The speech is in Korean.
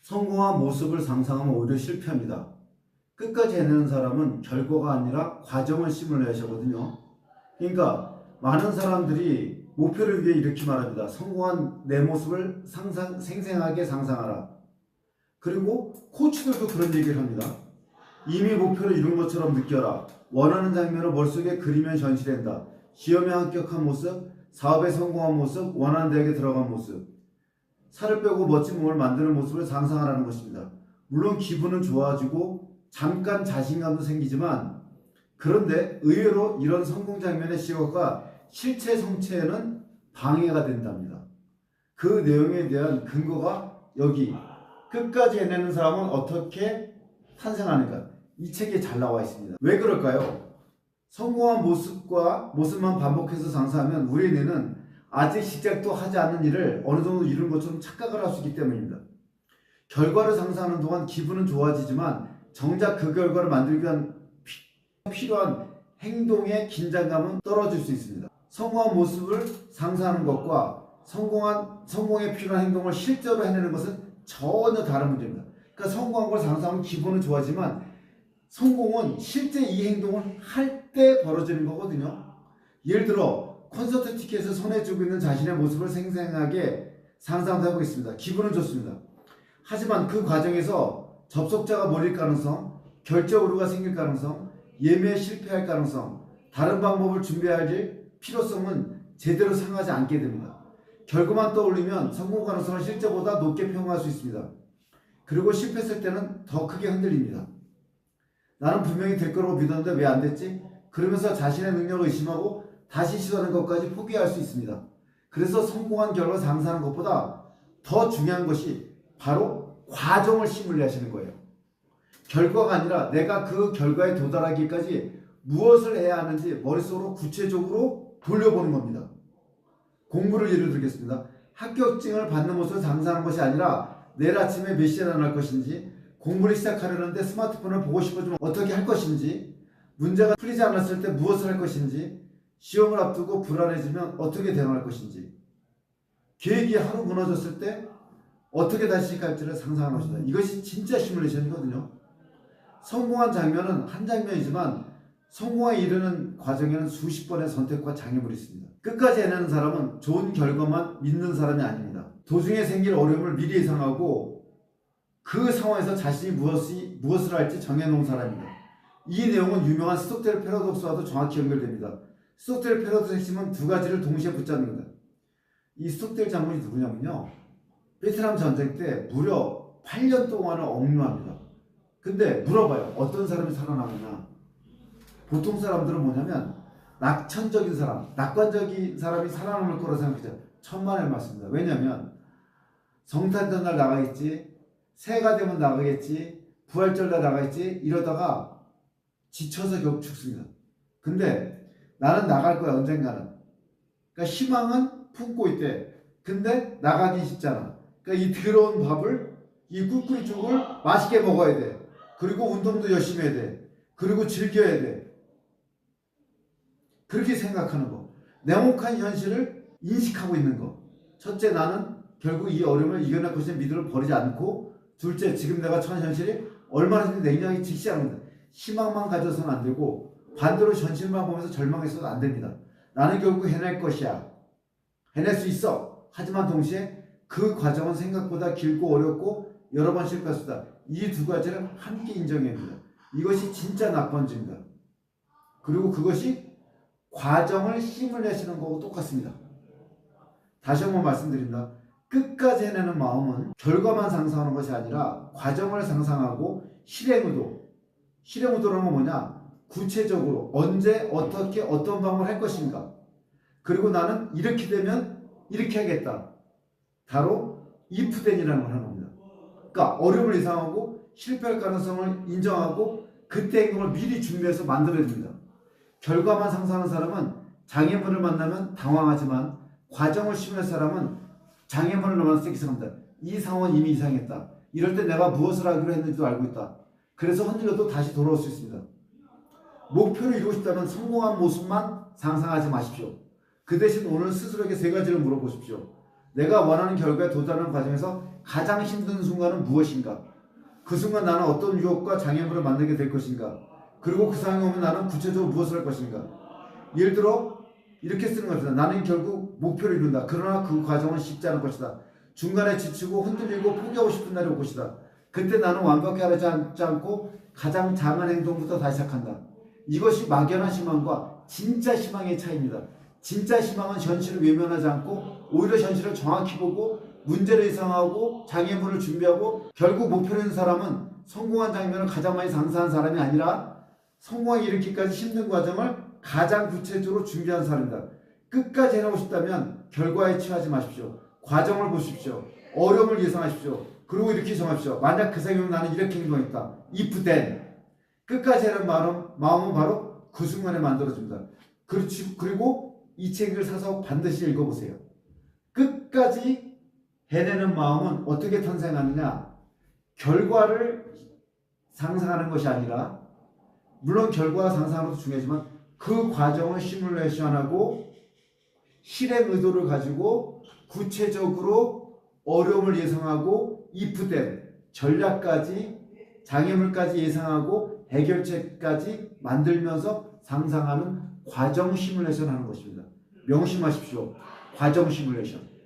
성공한 모습을 상상하면 오히려 실패합니다. 끝까지 해내는 사람은 결과가 아니라 과정을 시뮬레이션이거든요. 그러니까 많은 사람들이 목표를 위해 이렇게 말합니다. 성공한 내 모습을 생생하게 상상하라. 그리고 코치들도 그런 얘기를 합니다. 이미 목표를 이룬 것처럼 느껴라. 원하는 장면을 머릿속에 그리면 현실된다. 시험에 합격한 모습, 사업에 성공한 모습, 원하는 대학에 들어간 모습. 살을 빼고 멋진 몸을 만드는 모습을 상상하라는 것입니다. 물론 기분은 좋아지고 잠깐 자신감도 생기지만, 그런데 의외로 이런 성공 장면의 시각과 실체 성취에는 방해가 된답니다. 그 내용에 대한 근거가 여기 끝까지 해내는 사람은 어떻게 탄생하는가, 이 책에 잘 나와 있습니다. 왜 그럴까요? 성공한 모습만 반복해서 상상하면 우리 뇌는 아직 시작도 하지 않은 일을 어느 정도 이룬 것처럼 착각을 할 수 있기 때문입니다. 결과를 상상하는 동안 기분은 좋아지지만 정작 그 결과를 만들기 위한 필요한 행동의 긴장감은 떨어질 수 있습니다. 성공한 모습을 상상하는 것과 성공에 필요한 행동을 실제로 해내는 것은 전혀 다른 문제입니다. 그러니까 성공한 걸 상상하면 기분은 좋아지만 성공은 실제 이 행동을 할 때 벌어지는 거거든요. 예를 들어 콘서트 티켓을 손에 쥐고 있는 자신의 모습을 생생하게 상상도 하고 있습니다. 기분은 좋습니다. 하지만 그 과정에서 접속자가 몰릴 가능성, 결제 오류가 생길 가능성, 예매에 실패할 가능성, 다른 방법을 준비할 필요성은 제대로 생각하지 않게 됩니다. 결과만 떠올리면 성공 가능성을 실제보다 높게 평가할 수 있습니다. 그리고 실패했을 때는 더 크게 흔들립니다. 나는 분명히 될 거라고 믿었는데 왜 안 됐지? 그러면서 자신의 능력을 의심하고 다시 시도하는 것까지 포기할 수 있습니다. 그래서 성공한 결과 상상하는 것보다 더 중요한 것이 바로 과정을 시뮬레이하시는 거예요. 결과가 아니라 내가 그 결과에 도달하기까지 무엇을 해야 하는지 머릿속으로 구체적으로 돌려보는 겁니다. 공부를 예를 들겠습니다. 합격증을 받는 모습을 상상하는 것이 아니라 내일 아침에 몇 시에 일어날 것인지, 공부를 시작하려는데 스마트폰을 보고 싶어지면 어떻게 할 것인지, 문제가 풀리지 않았을 때 무엇을 할 것인지, 시험을 앞두고 불안해지면 어떻게 대응할 것인지, 계획이 하루 무너졌을 때 어떻게 다시 시작할지를 상상하는 것이다. 이것이 진짜 시뮬레이션이거든요. 성공한 장면은 한 장면이지만 성공에 이르는 과정에는 수십 번의 선택과 장애물이 있습니다. 끝까지 해내는 사람은 좋은 결과만 믿는 사람이 아닙니다. 도중에 생길 어려움을 미리 예상하고 그 상황에서 자신이 무엇을 할지 정해놓은 사람입니다. 이 내용은 유명한 스톡델 패러독스와도 정확히 연결됩니다. 스톡델 패러독스의 핵심은 두 가지를 동시에 붙잡는 겁니다. 이 스톡델 장군이 누구냐면요, 베트남 전쟁 때 무려 8년 동안을 억류합니다. 근데 물어봐요. 어떤 사람이 살아남느냐? 보통 사람들은 뭐냐면 낙천적인 사람, 낙관적인 사람이 살아남을 거라고 생각하죠. 천만의 말씀입니다. 왜냐하면 성탄절 날 나가겠지, 새해가 되면 나가겠지, 부활절 날 나가겠지, 이러다가 지쳐서 결국 죽습니다. 근데 나는 나갈 거야, 언젠가는. 그러니까 희망은 품고 있대. 근데 나가기 쉽잖아. 그러니까 이 더러운 밥을, 이 꿀꿀이 죽을 맛있게 먹어야 돼. 그리고 운동도 열심히 해야 돼. 그리고 즐겨야 돼. 그렇게 생각하는 거. 냉혹한 현실을 인식하고 있는 거. 첫째, 나는 결국 이 어려움을 이겨낼 것이라는 믿음을 버리지 않고, 둘째, 지금 내가 처한 현실이 얼마나 냉정하게 직시합니다. 희망만 가져서는 안 되고 반대로 현실만 보면서 절망해서는 안 됩니다. 나는 결국 해낼 것이야. 해낼 수 있어. 하지만 동시에 그 과정은 생각보다 길고 어렵고 여러 번 실패할 수 있다. 이 두 가지를 함께 인정해야 합니다. 이것이 진짜 낙관주의입니다. 그리고 그것이 과정을 시뮬레이션하는 거하고 똑같습니다. 다시 한번 말씀드립니다. 끝까지 해내는 마음은 결과만 상상하는 것이 아니라 과정을 상상하고 실행의도라는 건 뭐냐? 구체적으로 언제 어떻게 어떤 방법을 할 것인가, 그리고 나는 이렇게 되면 이렇게 하겠다. 바로 if then이라는 걸 하는 겁니다. 그러니까 어려움을 예상하고 실패할 가능성을 인정하고 그때 행동을 미리 준비해서 만들어야 됩니다. 결과만 상상하는 사람은 장애물을 만나면 당황하지만 과정을 시뮬할 사람은 장애물을 만나서 생각합니다. 이 상황은 이미 이상했다. 이럴 때 내가 무엇을 하기로 했는지도 알고 있다. 그래서 흔들려도 다시 돌아올 수 있습니다. 목표를 이루고 싶다면 성공한 모습만 상상하지 마십시오. 그 대신 오늘 스스로에게 세 가지를 물어보십시오. 내가 원하는 결과에 도달하는 과정에서 가장 힘든 순간은 무엇인가? 그 순간 나는 어떤 유혹과 장애물을 만나게 될 것인가? 그리고 그 상황이 오면 나는 구체적으로 무엇을 할 것인가? 예를 들어 이렇게 쓰는 겁니다. 나는 결국 목표를 이룬다. 그러나 그 과정은 쉽지 않을 것이다. 중간에 지치고 흔들리고 포기하고 싶은 날이 올 것이다. 그때 나는 완벽하지 않고 가장 작은 행동부터 다시 시작한다. 이것이 막연한 희망과 진짜 희망의 차이입니다. 진짜 희망은 현실을 외면하지 않고 오히려 현실을 정확히 보고 문제를 예상하고 장애물을 준비하고 결국 목표를 이룬 사람은 성공한 장면을 가장 많이 상상한 사람이 아니라 성공하기 이르기까지 힘든 과정을 가장 구체적으로 준비한 사람입니다. 끝까지 해내고 싶다면 결과에 취하지 마십시오. 과정을 보십시오. 어려움을 예상하십시오. 그리고 이렇게 정하십시오. 만약 그 생각이면 나는 이렇게 행동했다. if then. 끝까지 하는 마음은 바로 그 순간에 만들어집니다. 그리고 이 책을 사서 반드시 읽어보세요. 끝까지 해내는 마음은 어떻게 탄생하느냐? 결과를 상상하는 것이 아니라 물론 결과와 상상하는 것도 중요하지만 그 과정을 시뮬레이션하고 실행 의도를 가지고 구체적으로 어려움을 예상하고 if then 전략까지 장애물까지 예상하고 해결책까지 만들면서 상상하는 과정 시뮬레이션 하는 것입니다. 명심하십시오. 과정 시뮬레이션.